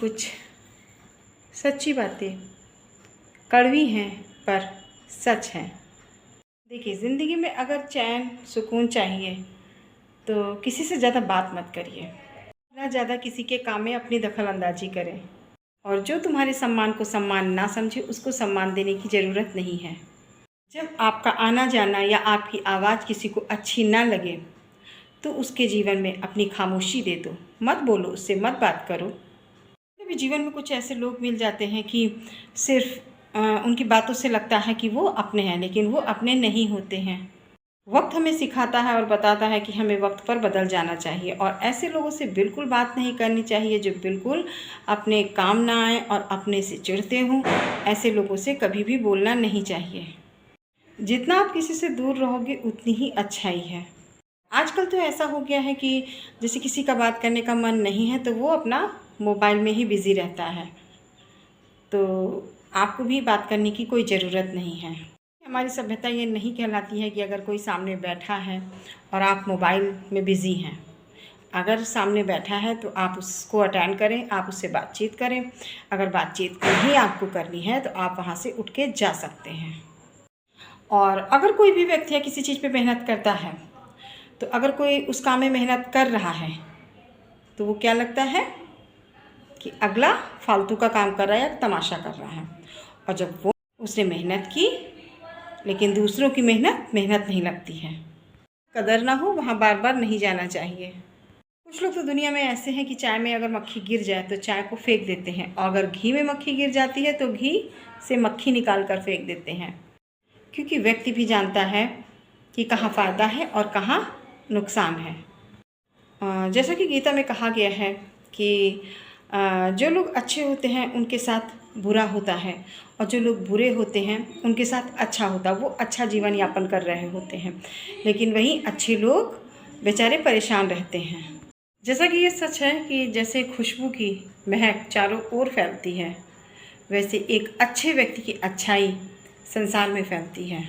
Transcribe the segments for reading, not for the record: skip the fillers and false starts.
कुछ सच्ची बातें कड़वी हैं पर सच हैं। देखिए, ज़िंदगी में अगर चैन सुकून चाहिए तो किसी से ज़्यादा बात मत करिए, ना ज़्यादा किसी के काम में अपनी दखल अंदाजी करें, और जो तुम्हारे सम्मान को सम्मान ना समझे उसको सम्मान देने की ज़रूरत नहीं है। जब आपका आना जाना या आपकी आवाज़ किसी को अच्छी ना लगे तो उसके जीवन में अपनी खामोशी दे दो, मत बोलो उससे, मत बात करो। कभी जीवन में कुछ ऐसे लोग मिल जाते हैं कि सिर्फ उनकी बातों से लगता है कि वो अपने हैं, लेकिन वो अपने नहीं होते हैं। वक्त हमें सिखाता है और बताता है कि हमें वक्त पर बदल जाना चाहिए, और ऐसे लोगों से बिल्कुल बात नहीं करनी चाहिए जो बिल्कुल अपने काम ना आए और अपने से चिढ़ते हों। ऐसे लोगों से कभी भी बोलना नहीं चाहिए। जितना आप किसी से दूर रहोगे उतनी ही अच्छाई है। आजकल तो ऐसा हो गया है कि जैसे किसी का बात करने का मन नहीं है तो वो अपना मोबाइल में ही बिज़ी रहता है, तो आपको भी बात करने की कोई ज़रूरत नहीं है। हमारी सभ्यता ये नहीं कहलाती है कि अगर कोई सामने बैठा है और आप मोबाइल में बिज़ी हैं, अगर सामने बैठा है तो आप उसको अटेंड करें, आप उससे बातचीत करें। अगर बातचीत नहीं आपको करनी है तो आप वहाँ से उठ के जा सकते हैं। और अगर कोई भी व्यक्ति किसी चीज़ पे मेहनत करता है, तो अगर कोई उस काम में मेहनत कर रहा है तो वो क्या लगता है कि अगला फालतू का काम कर रहा है या तमाशा कर रहा है। और जब वो उसने मेहनत की लेकिन दूसरों की मेहनत नहीं लगती है। कदर ना हो वहाँ बार बार नहीं जाना चाहिए। कुछ लोग तो दुनिया में ऐसे हैं कि चाय में अगर मक्खी गिर जाए तो चाय को फेंक देते हैं, और अगर घी में मक्खी गिर जाती है तो घी से मक्खी निकाल कर फेंक देते हैं, क्योंकि व्यक्ति भी जानता है कि कहाँ फ़ायदा है और कहाँ नुकसान है। जैसा कि गीता में कहा गया है कि जो लोग अच्छे होते हैं उनके साथ बुरा होता है, और जो लोग बुरे होते हैं उनके साथ अच्छा होता है। वो अच्छा जीवन यापन कर रहे होते हैं, लेकिन वहीं अच्छे लोग बेचारे परेशान रहते हैं। जैसा कि ये सच है कि जैसे खुशबू की महक चारों ओर फैलती है, वैसे एक अच्छे व्यक्ति की अच्छाई संसार में फैलती है।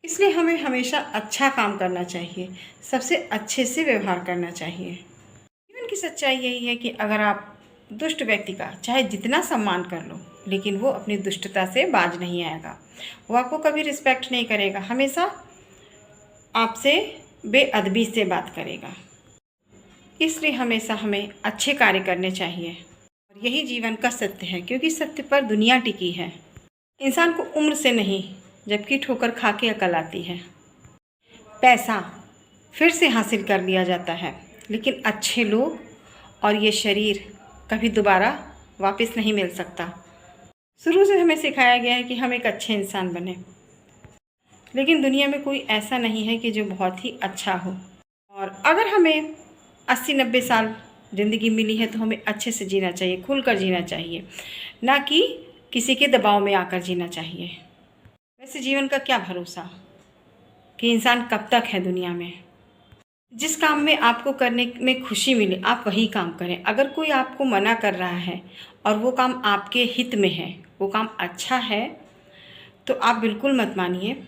इसलिए हमें हमेशा अच्छा काम करना चाहिए, सबसे अच्छे से व्यवहार करना चाहिए। जीवन की सच्चाई यही है कि अगर आप दुष्ट व्यक्ति का चाहे जितना सम्मान कर लो, लेकिन वो अपनी दुष्टता से बाज नहीं आएगा। वो आपको कभी रिस्पेक्ट नहीं करेगा, हमेशा आपसे बेअदबी से बात करेगा। इसलिए हमेशा हमें अच्छे कार्य करने चाहिए, और यही जीवन का सत्य है, क्योंकि सत्य पर दुनिया टिकी है। इंसान को उम्र से नहीं जबकि ठोकर खा के अकल आती है। पैसा फिर से हासिल कर लिया जाता है, लेकिन अच्छे लोग और ये शरीर कभी दोबारा वापस नहीं मिल सकता। शुरू से हमें सिखाया गया है कि हम एक अच्छे इंसान बने, लेकिन दुनिया में कोई ऐसा नहीं है कि जो बहुत ही अच्छा हो। और अगर हमें 80-90 साल ज़िंदगी मिली है तो हमें अच्छे से जीना चाहिए, खुलकर जीना चाहिए, ना कि किसी के दबाव में आकर जीना चाहिए। वैसे जीवन का क्या भरोसा कि इंसान कब तक है दुनिया में। जिस काम में आपको करने में खुशी मिले आप वही काम करें। अगर कोई आपको मना कर रहा है और वो काम आपके हित में है, वो काम अच्छा है, तो आप बिल्कुल मत मानिए।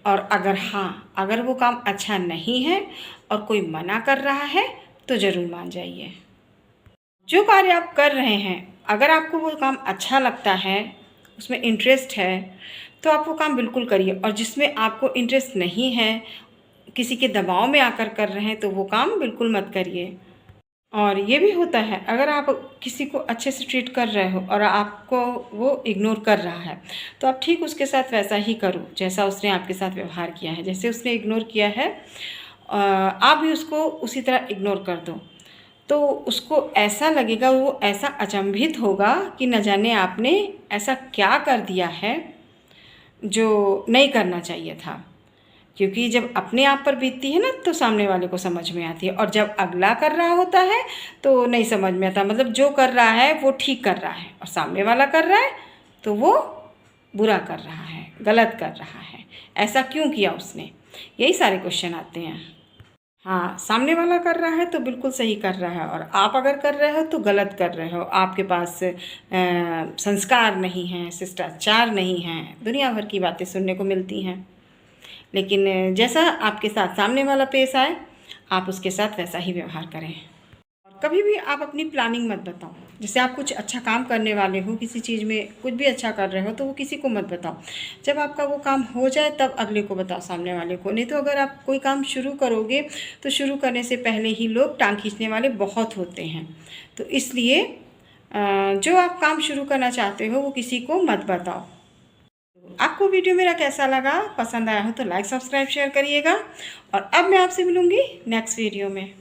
और अगर वो काम अच्छा नहीं है और कोई मना कर रहा है तो ज़रूर मान जाइए। जो कार्य आप कर रहे हैं, अगर आपको वो काम अच्छा लगता है, उसमें इंटरेस्ट है, तो आप वो काम बिल्कुल करिए। और जिसमें आपको इंटरेस्ट नहीं है, किसी के दबाव में आकर कर रहे हैं, तो वो काम बिल्कुल मत करिए। और ये भी होता है, अगर आप किसी को अच्छे से ट्रीट कर रहे हो और आपको वो इग्नोर कर रहा है, तो आप ठीक उसके साथ वैसा ही करो जैसा उसने आपके साथ व्यवहार किया है। जैसे उसने इग्नोर किया है, आप भी उसको उसी तरह इग्नोर कर दो, तो उसको ऐसा लगेगा, वो ऐसा अचंभित होगा कि न जाने आपने ऐसा क्या कर दिया है जो नहीं करना चाहिए था। क्योंकि जब अपने आप पर बीतती है ना तो सामने वाले को समझ में आती है, और जब अगला कर रहा होता है तो नहीं समझ में आता। मतलब जो कर रहा है वो ठीक कर रहा है और सामने वाला कर रहा है तो वो बुरा कर रहा है, गलत कर रहा है। ऐसा क्यों किया उसने, यही सारे क्वेश्चन आते हैं। हाँ, सामने वाला कर रहा है तो बिल्कुल सही कर रहा है, और आप अगर कर रहे हो तो गलत कर रहे हो। आपके पास संस्कार नहीं है, शिष्टाचार नहीं है, दुनिया भर की बातें सुनने को मिलती हैं। लेकिन जैसा आपके साथ सामने वाला पेश आए, आप उसके साथ वैसा ही व्यवहार करें। और कभी भी आप अपनी प्लानिंग मत बताओ। जैसे आप कुछ अच्छा काम करने वाले हो, किसी चीज़ में कुछ भी अच्छा कर रहे हो, तो वो किसी को मत बताओ। जब आपका वो काम हो जाए तब अगले को बताओ, सामने वाले को। नहीं तो अगर आप कोई काम शुरू करोगे तो शुरू करने से पहले ही लोग टांग खींचने वाले बहुत होते हैं। तो इसलिए जो आप काम शुरू करना चाहते हो वो किसी को मत बताओ। आपको वीडियो मेरा कैसा लगा, पसंद आया हो तो लाइक सब्सक्राइब शेयर करिएगा। और अब मैं आपसे मिलूँगी नेक्स्ट वीडियो में।